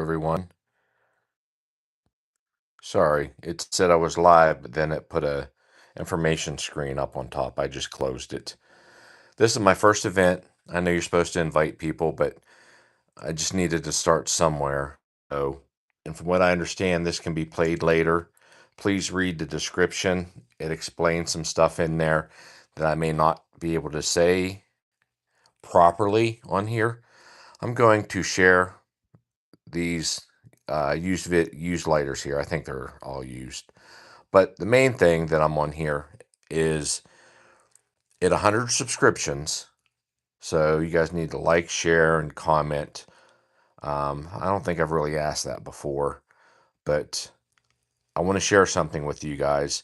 everyone. Sorry, it said I was live, but then it put a information screen up on top. I just closed it. This is my first event. I know you're supposed to invite people, but I just needed to start somewhere. So, and from what I understand, this can be played later. Please read the description. It explains some stuff in there that I may not be able to say properly on here. I'm going to share these used lighters here. I think they're all used. But the main thing that I'm on here is at 100 subscriptions. So you guys need to like, share, and comment. I don't think I've really asked that before, but I want to share something with you guys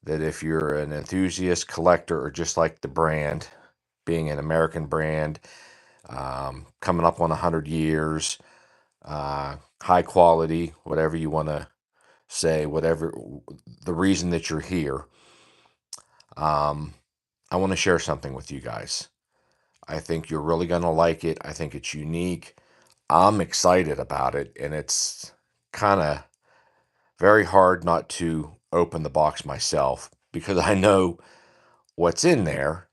that if you're an enthusiast collector or just like the brand, being an American brand, coming up on 100 years, high quality, whatever you want to say, whatever the reason that you're here, um, I want to share something with you guys. I think you're really going to like it. I think it's unique. I'm excited about it, and it's kind of very hard not to open the box myself because I know what's in there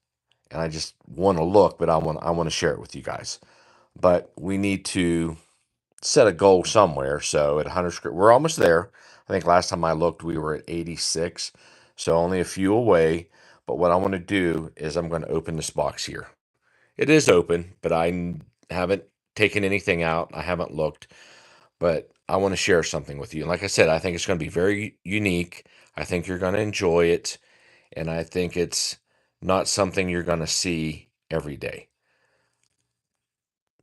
and I just want to look, but I want to share it with you guys. But we need to set a goal somewhere. So at 100 script, we're almost there. I think last time I looked, we were at 86, so only a few away. But what I want to do is I'm going to open this box here. It is open, but haven't taken anything out. I haven't looked, but I want to share something with you. And like I said, I think it's going to be very unique. I think you're going to enjoy it, and I think it's not something you're going to see every day.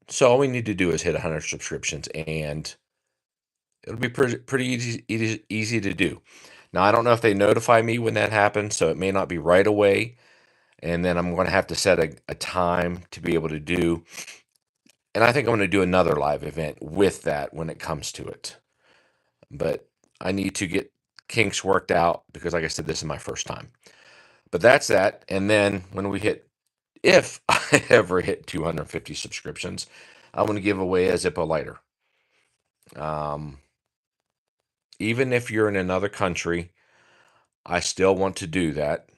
So all we need to do is hit 100 subscriptions, and it'll be pretty easy to do. Now, I don't know if they notify me when that happens, so it may not be right away. And then I'm going to have to set a time to be able to do. And I think I'm going to do another live event with that when it comes to it. But I need to get kinks worked out because, like I said, this is my first time. But that's that. And then when we hit, if I ever hit 250 subscriptions, I'm going to give away a Zippo lighter. Um, Even if you're in another country, I still want to do that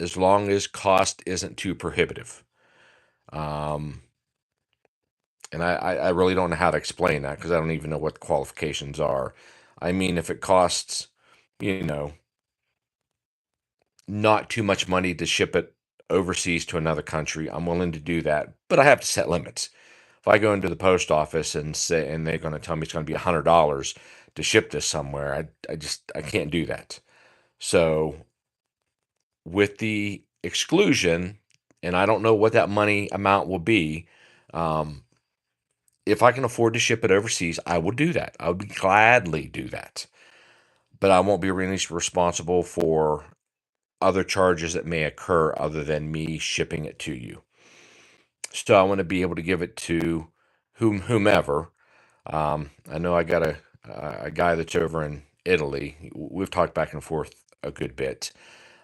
as long as cost isn't too prohibitive. Um, and I really don't know how to explain that because I don't even know what the qualifications are. I mean, if it costs, you know, not too much money to ship it overseas to another country, I'm willing to do that, but I have to set limits. If I go into the post office and they're going to tell me it's going to be $100 to ship this somewhere, I can't do that. So with the exclusion, and I don't know what that money amount will be. Um, if I can afford to ship it overseas, I will do that. I would gladly do that. But I won't be really responsible for other charges that may occur other than me shipping it to you. So I want to be able to give it to whomever. I know I got a guy that's over in Italy. We've talked back and forth a good bit.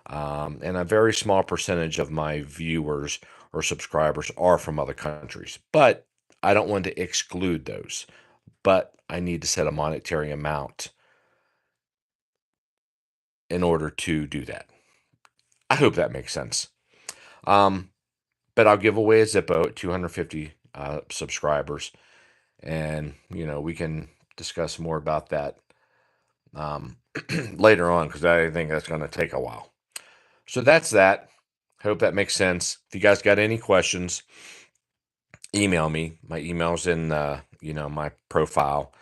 And a very small percentage of my viewers or subscribers are from other countries. But I don't want to exclude those. But I need to set a monetary amount in order to do that. I hope that makes sense. Um, but I'll give away a Zippo at 250 subscribers, and we can discuss more about that um, later on because I think that's going to take a while. So that's that. Hope that makes sense. If you guys got any questions, email me. My email's in my profile.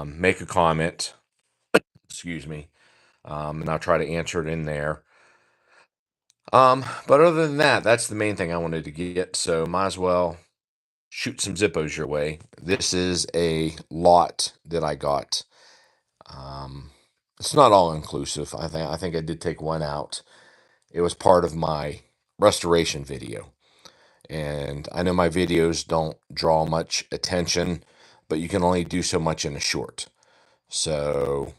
Make a comment. Excuse me, and I'll try to answer it in there. But other than that, that's the main thing I wanted to get. So might as well shoot some Zippos your way. This is a lot that I got. Um, it's not all inclusive. I think I did take one out. It was part of my restoration video. And I know my videos don't draw much attention, but you can only do so much in a short. So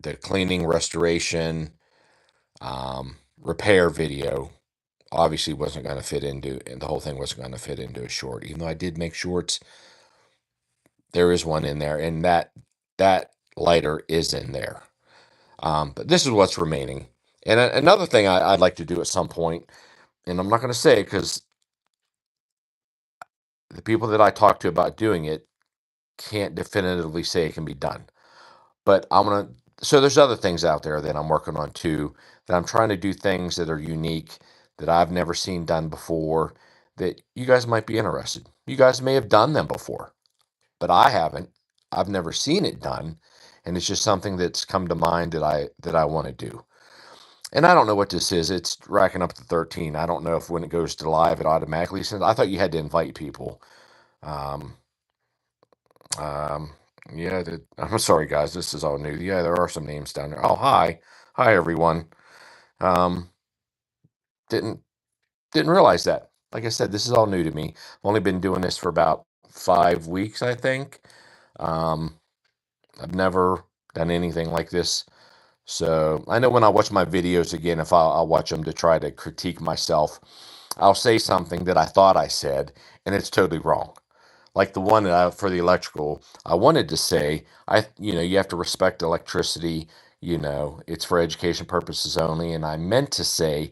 the cleaning, restoration, repair video obviously wasn't going to fit into, and the whole thing wasn't going to fit into a short. Even though I did make shorts, there is one in there, and that lighter is in there. But this is what's remaining. And another thing I'd like to do at some point, and I'm not going to say because the people that I talk to about doing it can't definitively say it can be done. But I'm gonna. So there's other things out there that I'm working on too. That I'm trying to do things that are unique that I've never seen done before. That you guys might be interested. You guys may have done them before, but I haven't. I've never seen it done, and it's just something that's come to mind that I want to do. And I don't know what this is. It's racking up to 13. I don't know if when it goes to live, it automatically sends. I thought you had to invite people. Um, um, yeah, I'm sorry, guys. This is all new. Yeah, there are some names down there. Oh, hi, hi, everyone. Um, didn't didn't realize that. Like I said, this is all new to me. I've only been doing this for about 5 weeks, I think. Um, I've never done anything like this. So I know when I watch my videos again, if I'll watch them to try to critique myself, I'll say something that I thought I said, and it's totally wrong. Like the one for the electrical, I wanted to say, you have to respect electricity. It's for education purposes only, and I meant to say,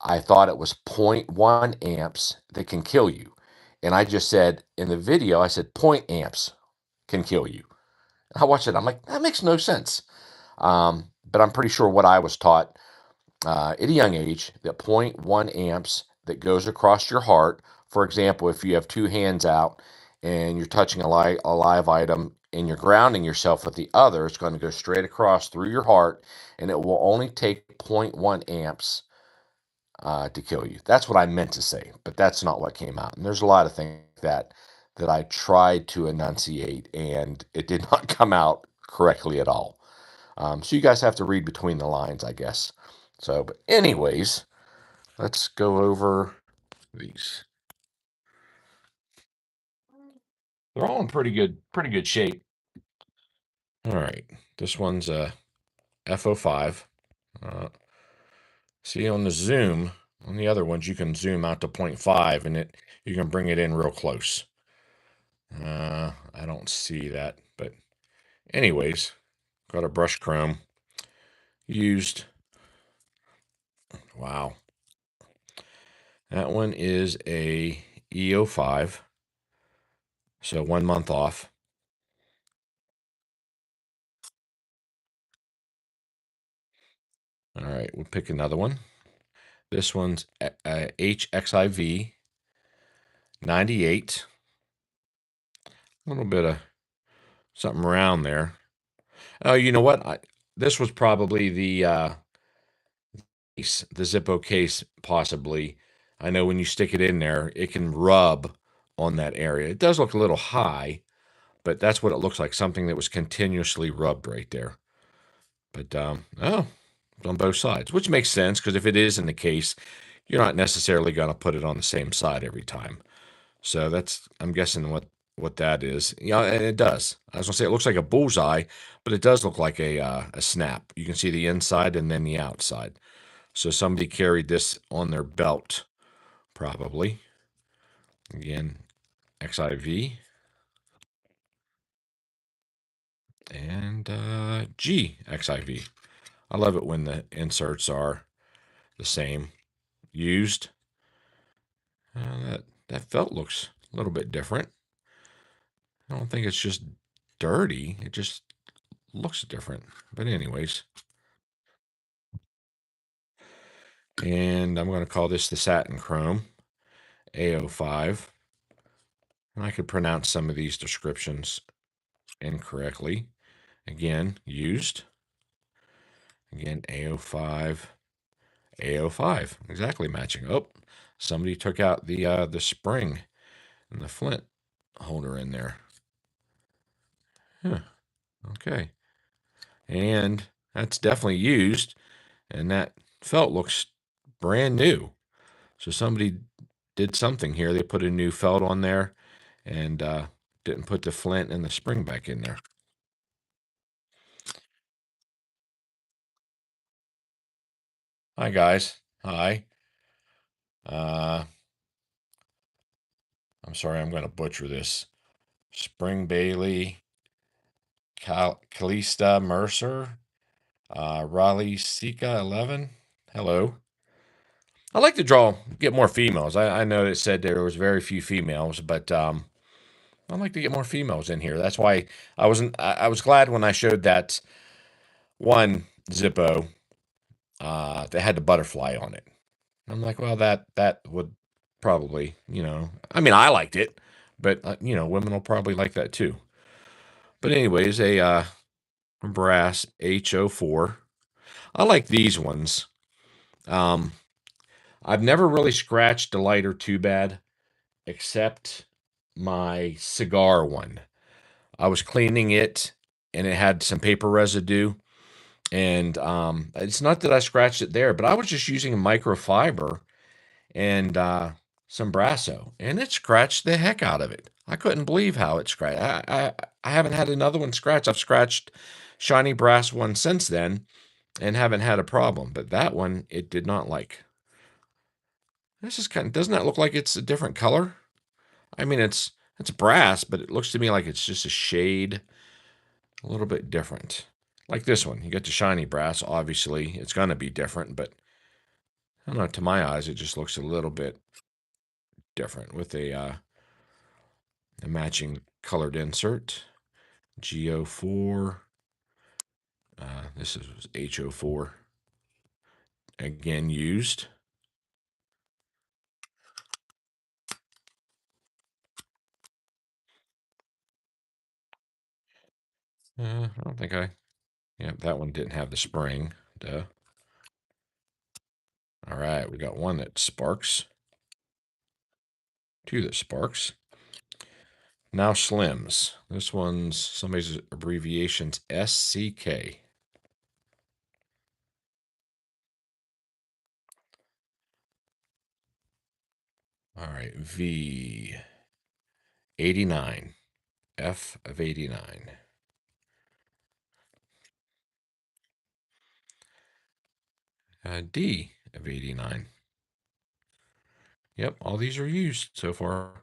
I thought it was zero point 0.1 amps that can kill you, and I just said in the video, I said zero point amps can kill you. I watched it. I'm like, that makes no sense. But I'm pretty sure what I was taught at a young age that zero point 0.1 amps that goes across your heart. For example, if you have two hands out and you're touching a live item and you're grounding yourself with the other, it's going to go straight across through your heart, and it will only take zero point 0.1 amps to kill you. That's what I meant to say, but that's not what came out. And there's a lot of things that I tried to enunciate, and it did not come out correctly at all. So you guys have to read between the lines, I guess. So, but anyways, let's go over these. They're all in pretty good shape. All right, this one's a FO5. Uh, See on the zoom, on the other ones, you can zoom out to zero point 0.5, and you can bring it in real close. I don't see that, but anyways, got a brush chrome used. Wow, that one is a EO5, so 1 month off. All right, we'll pick another one. This one's HXIV 98. A little bit of something around there. Oh, you know what? This was probably the Zippo case, possibly. I know when you stick it in there, it can rub on that area. It does look a little high, but that's what it looks like, something that was continuously rubbed right there. But, it's on both sides, which makes sense because if it is in the case, you're not necessarily going to put it on the same side every time. So I'm guessing what that is. Yeah, and it does. I was gonna say it looks like a bullseye, but it does look like a snap. You can see the inside and then the outside. So somebody carried this on their belt, probably. Again, XIV and GXIV. I love it when the inserts are the same. Used. That felt looks a little bit different. I don't think it's just dirty. It just looks different. But anyways, and I'm going to call this the Satin Chrome AO5. And I could pronounce some of these descriptions incorrectly. Again, used. Again, AO5, AO5, exactly matching. Oh, somebody took out the spring and the flint holder in there. Huh, okay. And that's definitely used, and that felt looks brand new. So somebody did something here. They put a new felt on there and didn't put the flint and the spring back in there. Hi, guys. Hi. Uh, I'm sorry, I'm going to butcher this. Spring Bailey, Calista Mercer, Raleigh Sika 11. Hello. I like to get more females. I know it said there was very few females, but I'd like to get more females in here. That's why I was glad when I showed that one Zippo that had the butterfly on it. I'm like, well, that would probably, I mean, I liked it, but women will probably like that too. But anyways, a brass H04. I like these ones. Um, I've never really scratched a lighter too bad, except my cigar one. I was cleaning it, and it had some paper residue. And it's not that I scratched it there, but I was just using a microfiber and some Brasso, and it scratched the heck out of it. I couldn't believe how it scratched. I haven't had another one scratch. I've scratched shiny brass one since then and haven't had a problem, but that one it did not like. This is doesn't that look like it's a different color? I mean, it's brass, but it looks to me like it's just a shade a little bit different. Like this one, you get the shiny brass. Obviously, it's gonna be different, but I don't know. To my eyes, it just looks a little bit different with a matching colored insert. GO4. This is HO4. Again used. I don't think I. Yeah, that one didn't have the spring. Duh. All right, we got one that sparks. Two that sparks. Now Slims. This one's somebody's abbreviation's SCK. All right, V 89. F of 89. D of 89. Yep, all these are used so far.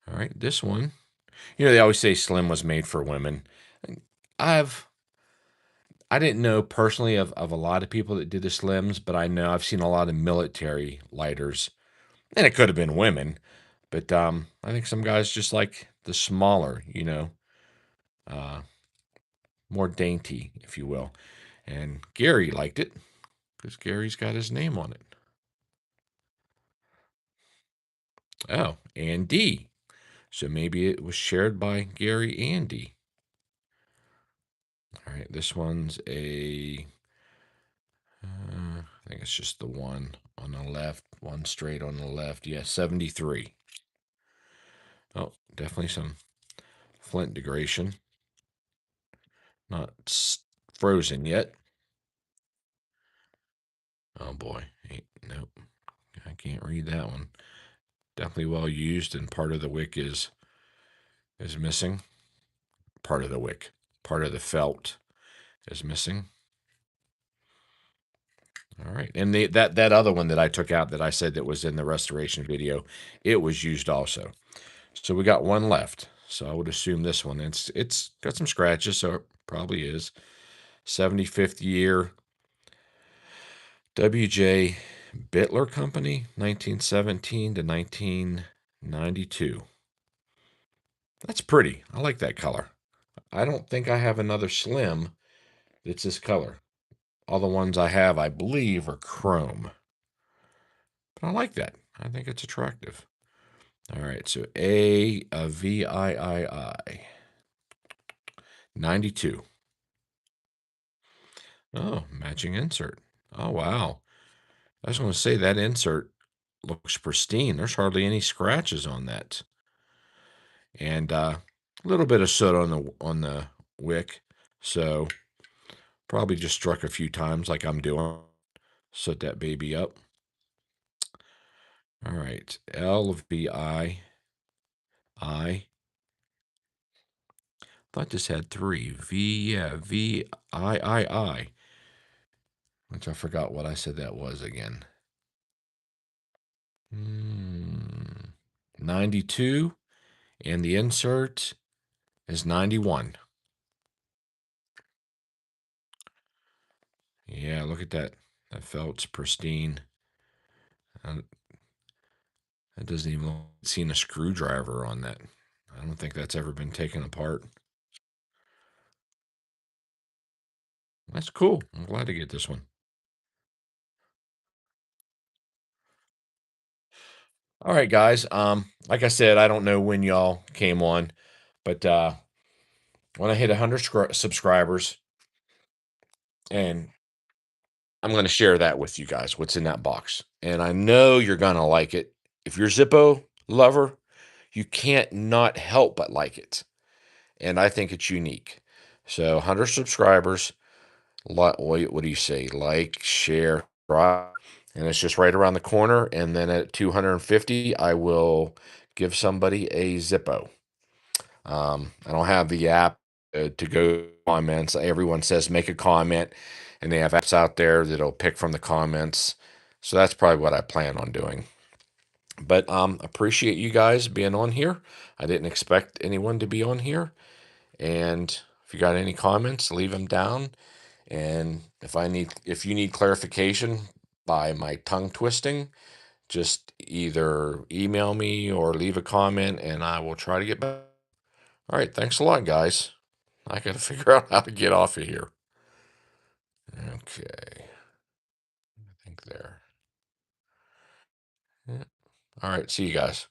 All right, this one. They always say Slim was made for women. I've I didn't know personally of a lot of people that did the Slims, but I know I've seen a lot of military lighters, and it could have been women, but I think some guys just like the smaller, uh, more dainty, if you will. And Gary liked it because Gary's got his name on it. Oh, and D. So maybe it was shared by Gary and D. All right, this one's I think it's just the one on the left, one straight on the left. Yeah, 73. Oh, definitely some flint degradation. Not frozen yet. Oh boy. Nope. I can't read that one. Definitely well used, and part of the wick is missing. Part of the wick. Part of the felt is missing. All right. And that other one that I took out that I said that was in the restoration video, it was used also. So we got one left. So I would assume this one. It's got some scratches, so it probably is. 75th year W.J. Bitler Company, 1917 to 1992. That's pretty. I like that color. I don't think I have another Slim that's this color. All the ones I have, I believe, are chrome. But I like that. I think it's attractive. All right, so VIII. 92. Oh, matching insert. Oh, wow. I was going to say that insert looks pristine. There's hardly any scratches on that. And a little bit of soot on the wick. So probably just struck a few times like I'm doing. Soot that baby up. All right. LVI. I thought this had three. VIII. Which I forgot what I said that was again. Hmm, 92, and the insert is 91. Yeah, look at that. That felt's pristine. Uh, It doesn't even look seen a screwdriver on that. I don't think that's ever been taken apart. That's cool. I'm glad to get this one. All right, guys. Like I said, I don't know when y'all came on, but when I hit 100 subscribers, and I'm going to share that with you guys, what's in that box. And I know you're going to like it. If you're Zippo lover, you can't not help but like it. And I think it's unique. So 100 subscribers, what do you say? Like, share, subscribe, and it's just right around the corner. And then at 250, I will give somebody a Zippo. I don't have the app to go comments. Everyone says make a comment, and they have apps out there that'll pick from the comments. So that's probably what I plan on doing. But appreciate you guys being on here. I didn't expect anyone to be on here. And if you got any comments, leave them down. And if you need clarification by my tongue twisting, just either email me or leave a comment, and I will try to get back. All right, thanks a lot, guys. I got to figure out how to get off of here. Okay, I think there. Yeah. All right, see you guys.